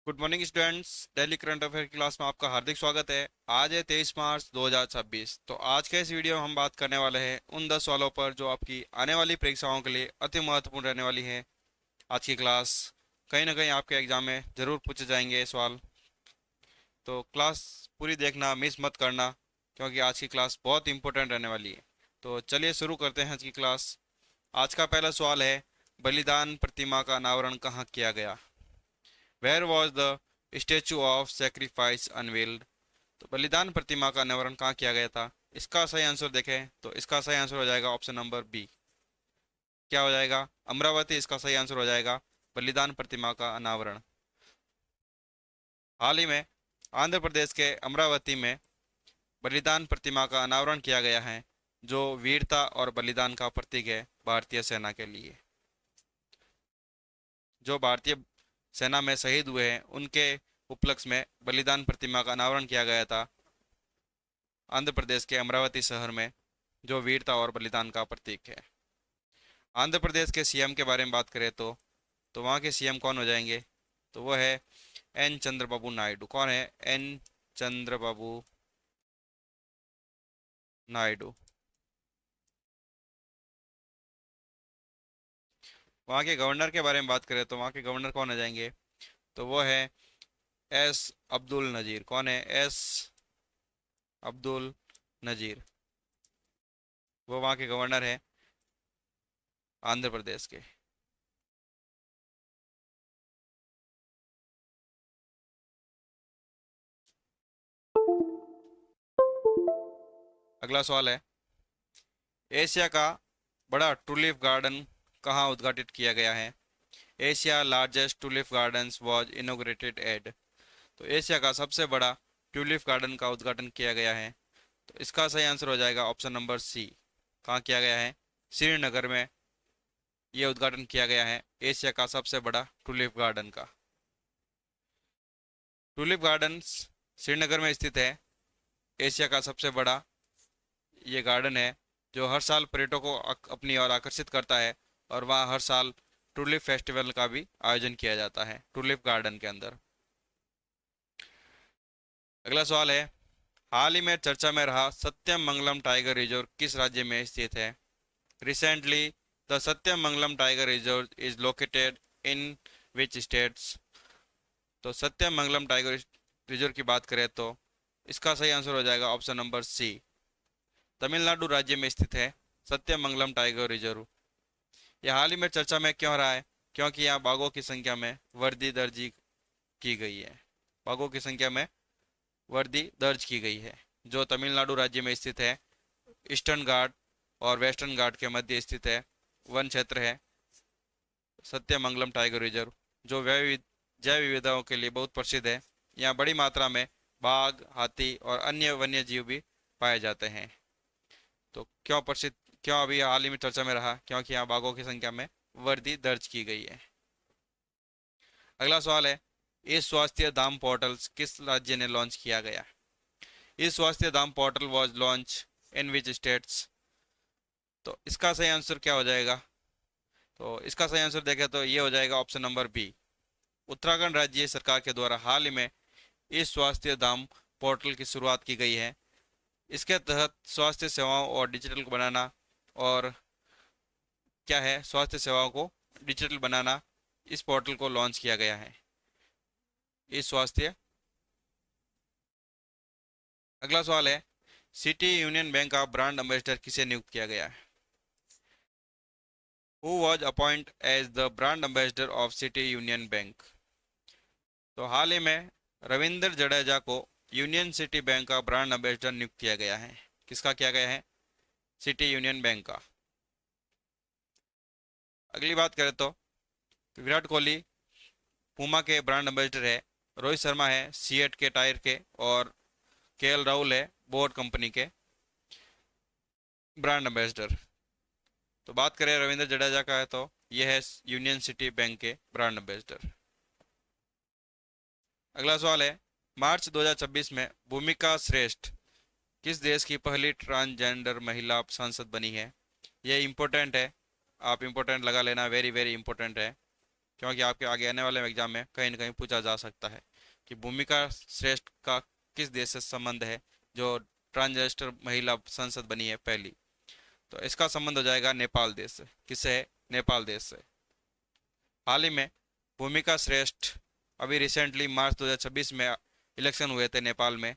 Good morning students. Daily current affair की class में आपका हार्दिक स्वागत है। आज है 23 मार्च 2026। तो आज के इस वीडियो में हम बात करने वाले हैं उन 10 सवालों पर जो आपकी आने वाली परीक्षाओं के लिए अति महत्वपूर्ण रहने वाली है। आज की क्लास कहीं ना कहीं आपके एग्जाम में ज़रूर पूछे जाएंगे ये सवाल। तो क्लास पूरी देखना, मिस मत करना, क्योंकि आज की क्लास बहुत इंपॉर्टेंट रहने वाली है। तो चलिए शुरू करते हैं आज की क्लास। आज का पहला सवाल है, बलिदान प्रतिमा का अनावरण कहाँ किया गया? Where was the Statue of Sacrifice unveiled? तो बलिदान प्रतिमा का अनावरण कहाँ किया गया था? इसका सही आंसर देखें तो इसका सही आंसर हो जाएगा ऑप्शन नंबर बी। क्या हो जाएगा? अमरावती इसका सही आंसर हो जाएगा। बलिदान प्रतिमा का अनावरण हाल ही में आंध्र प्रदेश के अमरावती में बलिदान प्रतिमा का अनावरण किया गया है, जो वीरता और बलिदान का प्रतीक है भारतीय सेना के लिए। जो भारतीय सेना में शहीद हुए हैं उनके उपलक्ष्य में बलिदान प्रतिमा का अनावरण किया गया था आंध्र प्रदेश के अमरावती शहर में, जो वीरता और बलिदान का प्रतीक है। आंध्र प्रदेश के सीएम के बारे में बात करें तो वहाँ के सीएम कौन हो जाएंगे? तो वो है एन चंद्रबाबू नायडू। कौन है? एन चंद्रबाबू नायडू। वहाँ के गवर्नर के बारे में बात करें तो वहाँ के गवर्नर कौन हो जाएंगे? तो वो है एस अब्दुल नज़ीर। कौन है? एस अब्दुल नज़ीर। वो वहाँ के गवर्नर है आंध्र प्रदेश के। अगला सवाल है, एशिया का बड़ा टूलिप गार्डन कहाँ उद्घाटित किया गया है? Asia largest tulip gardens was inaugurated at. तो एशिया का सबसे बड़ा ट्यूलिप गार्डन का उद्घाटन किया गया है। तो इसका सही आंसर हो जाएगा ऑप्शन नंबर सी। कहाँ किया गया है? श्रीनगर में ये उद्घाटन किया गया है एशिया का सबसे बड़ा टूलिप गार्डन का। टूलिप गार्डन्स श्रीनगर में स्थित है। एशिया का सबसे बड़ा ये गार्डन है, जो हर साल पर्यटकों को अपनी ओर आकर्षित करता है, और वहाँ हर साल टूलिप फेस्टिवल का भी आयोजन किया जाता है टूलिप गार्डन के अंदर। अगला सवाल है, हाल ही में चर्चा में रहा सत्यम मंगलम टाइगर रिजर्व किस राज्य में स्थित है? Recently the Satyam Mangalam tiger reserve is located in which states? तो सत्यम मंगलम टाइगर रिजर्व की बात करें तो इसका सही आंसर हो जाएगा ऑप्शन नंबर सी। तमिलनाडु राज्य में स्थित है सत्यम मंगलम टाइगर रिजर्व। यह हाल ही में चर्चा में क्यों रहा है? क्योंकि यहाँ बाघों की संख्या में वृद्धि दर्ज की गई है। बाघों की संख्या में वृद्धि दर्ज की गई है, जो तमिलनाडु राज्य में स्थित है। ईस्टर्न घाट और वेस्टर्न घाट के मध्य स्थित है वन क्षेत्र है सत्यमंगलम टाइगर रिजर्व, जो जैव विविधताओं के लिए बहुत प्रसिद्ध है। यहाँ बड़ी मात्रा में बाघ, हाथी और अन्य वन्य जीव भी पाए जाते हैं। तो क्यों प्रसिद्ध, क्यों अभी हाल ही में चर्चा में रहा? क्योंकि यहाँ बाघों की संख्या में वृद्धि दर्ज की गई है। अगला सवाल है, इस स्वास्थ्य धाम पोर्टल किस राज्य ने लॉन्च किया गया? इस Swasthya Dham portal was launch in which states? तो इसका सही आंसर क्या हो जाएगा? तो इसका सही आंसर देखें तो ये हो जाएगा ऑप्शन नंबर बी। उत्तराखंड राज्य सरकार के द्वारा हाल ही में इस स्वास्थ्य धाम पोर्टल की शुरुआत की गई है। इसके तहत स्वास्थ्य सेवाओं और डिजिटल को बनाना, और क्या है, स्वास्थ्य सेवाओं को डिजिटल बनाना, इस पोर्टल को लॉन्च किया गया है इस स्वास्थ्य। अगला सवाल है, सिटी यूनियन बैंक का ब्रांड एम्बेसडर किसे नियुक्त किया गया है? Who was appoint as the brand ambassador of City Union Bank? तो हाल ही में रविंद्र जडेजा को यूनियन सिटी बैंक का ब्रांड एम्बेसडर नियुक्त किया गया है। किसका किया गया है? सिटी यूनियन बैंक का। अगली बात करें तो विराट कोहली पूमा के ब्रांड एम्बेसडर है। रोहित शर्मा है सीएट के टायर के, और केएल राहुल है बोट कंपनी के ब्रांड एम्बेसडर। तो बात करें रविंद्र जडेजा का है तो यह है यूनियन सिटी बैंक के ब्रांड एम्बेसडर। अगला सवाल है, मार्च 2026 में भूमिका श्रेष्ठ किस देश की पहली ट्रांसजेंडर महिला सांसद बनी है? यह इंपॉर्टेंट है, आप इंपॉर्टेंट लगा लेना, वेरी वेरी इंपॉर्टेंट है। क्योंकि आपके आगे आने वाले एग्जाम में कहीं ना कहीं पूछा जा सकता है कि भूमिका श्रेष्ठ का किस देश से संबंध है, जो ट्रांसजेंडर महिला संसद बनी है पहली। तो इसका संबंध हो जाएगा नेपाल देश से। किससे है? नेपाल देश से। हाल ही में भूमिका श्रेष्ठ अभी रिसेंटली मार्च 2026 में इलेक्शन हुए थे नेपाल में,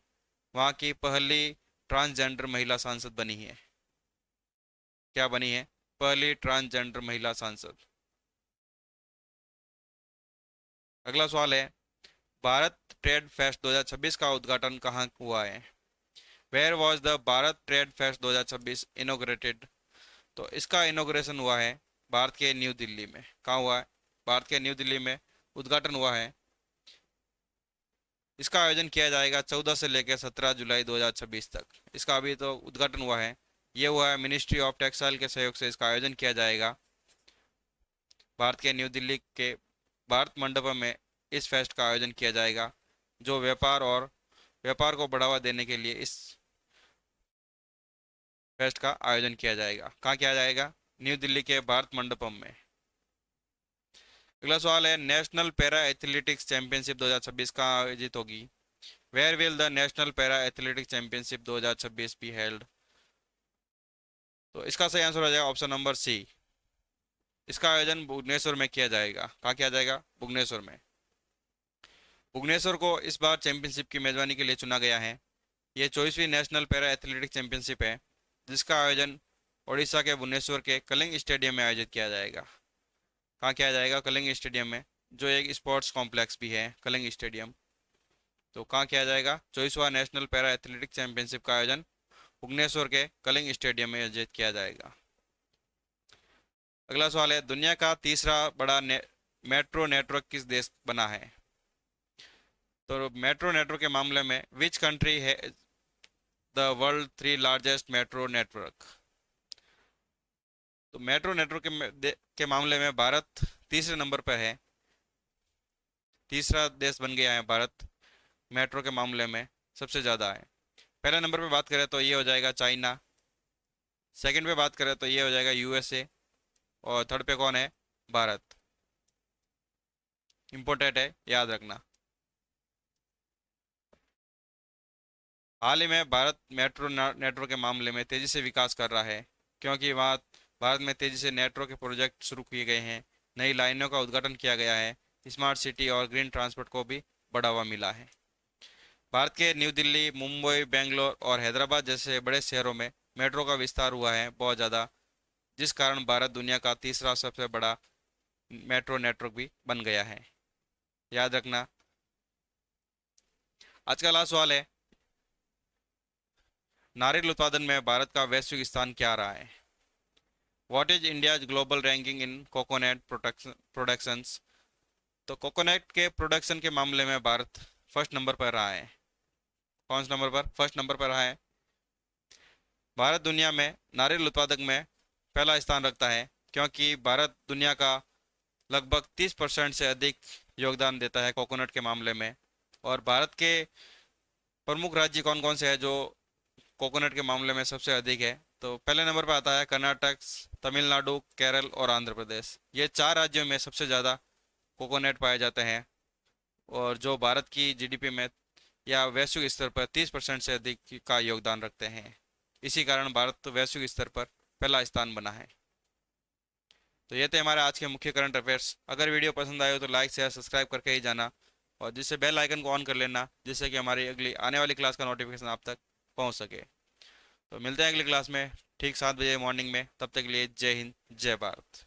वहाँ की पहली ट्रांसजेंडर महिला सांसद बनी है। क्या बनी है? पहली ट्रांसजेंडर महिला सांसद। अगला सवाल है, भारत ट्रेड फेस्ट 2026 का उद्घाटन कहाँ हुआ है? Where was the Bharat Trade Fest 2026 inaugurated? तो इसका इनोग्रेशन हुआ है भारत के न्यू दिल्ली में। कहाँ हुआ है? भारत के न्यू दिल्ली में उद्घाटन हुआ है। इसका आयोजन किया जाएगा 14 से लेकर 17 जुलाई 2026 तक। इसका अभी तो उद्घाटन हुआ है, ये हुआ है मिनिस्ट्री ऑफ टेक्सटाइल के सहयोग से इसका आयोजन किया जाएगा भारत के न्यू दिल्ली के भारत मंडपम में। इस फेस्ट का आयोजन किया जाएगा जो व्यापार को बढ़ावा देने के लिए इस फेस्ट का आयोजन किया जाएगा। कहाँ किया जाएगा? न्यू दिल्ली के भारत मंडपम में। अगला सवाल है, नेशनल पैरा एथलेटिक्स चैंपियनशिप 2026 कहाँ आयोजित होगी? Where will the National Para Athletics Championship 2026 be held? तो इसका सही आंसर हो जाएगा ऑप्शन नंबर सी। इसका आयोजन भुवनेश्वर में किया जाएगा। कहाँ किया जाएगा? भुवनेश्वर में। भुवनेश्वर को इस बार चैंपियनशिप की मेजबानी के लिए चुना गया है। ये 24वीं नेशनल पैरा एथलेटिक्स चैंपियनशिप है जिसका आयोजन ओडिशा के भुवनेश्वर के कलिंग स्टेडियम में आयोजित किया जाएगा। कहाँ किया जाएगा? कलिंग स्टेडियम में, जो एक स्पोर्ट्स कॉम्प्लेक्स भी है कलिंग स्टेडियम। तो कहाँ किया जाएगा? 24वां नेशनल पैरा एथलेटिक्स चैंपियनशिप का आयोजन भुवनेश्वर के कलिंग स्टेडियम में आयोजित किया जाएगा। अगला सवाल है, दुनिया का तीसरा बड़ा मेट्रो नेटवर्क किस देश बना है? तो मेट्रो नेटवर्क के मामले में विच कंट्री है the world 3 largest metro network? तो मेट्रो नेटवर्क के मामले में भारत तीसरे नंबर पर है। तीसरा देश बन गया है भारत मेट्रो के मामले में, सबसे ज़्यादा है। पहले नंबर पे बात करें तो ये हो जाएगा चाइना, सेकंड पे बात करें तो ये हो जाएगा यूएसए, और थर्ड पे कौन है? भारत। इम्पोर्टेंट है, याद रखना। हाल ही में भारत मेट्रो नेटवर्क के मामले में तेज़ी से विकास कर रहा है क्योंकि वहाँ भारत में तेज़ी से नेटवर्क के प्रोजेक्ट शुरू किए गए हैं, नई लाइनों का उद्घाटन किया गया है, स्मार्ट सिटी और ग्रीन ट्रांसपोर्ट को भी बढ़ावा मिला है। भारत के न्यू दिल्ली, मुंबई, बेंगलोर और हैदराबाद जैसे बड़े शहरों में मेट्रो का विस्तार हुआ है बहुत ज़्यादा, जिस कारण भारत दुनिया का तीसरा सबसे बड़ा मेट्रो नेटवर्क भी बन गया है। याद रखना। आज का लास्ट सवाल है, नारियल उत्पादन में भारत का वैश्विक स्थान क्या रहा है? What is India's global ranking in coconut productions? तो कोकोनट के प्रोडक्शन के मामले में भारत फर्स्ट नंबर पर रहा है। कौन से नंबर पर? फर्स्ट नंबर पर रहा है। भारत दुनिया में नारियल उत्पादक में पहला स्थान रखता है क्योंकि भारत दुनिया का लगभग 30% से अधिक योगदान देता है कोकोनट के मामले में। और भारत के प्रमुख राज्य कौन कौन से हैं जो कोकोनट के मामले में सबसे अधिक है? तो पहले नंबर पर आता है कर्नाटक, तमिलनाडु, केरल और आंध्र प्रदेश। ये 4 राज्यों में सबसे ज़्यादा कोकोनट पाए जाते हैं और जो भारत की जीडीपी में या वैश्विक स्तर पर 30% से अधिक का योगदान रखते हैं। इसी कारण भारत वैश्विक स्तर पर पहला स्थान बना है। तो ये थे हमारे आज के मुख्य करंट अफेयर्स। अगर वीडियो पसंद आए हो तो लाइक शेयर सब्सक्राइब करके ही जाना, और जिससे बेल आइकन को ऑन कर लेना जिससे कि हमारी अगली आने वाली क्लास का नोटिफिकेशन आप तक पहुंच सके। तो मिलते हैं अगली क्लास में ठीक 7 बजे मॉर्निंग में। तब तक के लिए जय हिंद, जय भारत।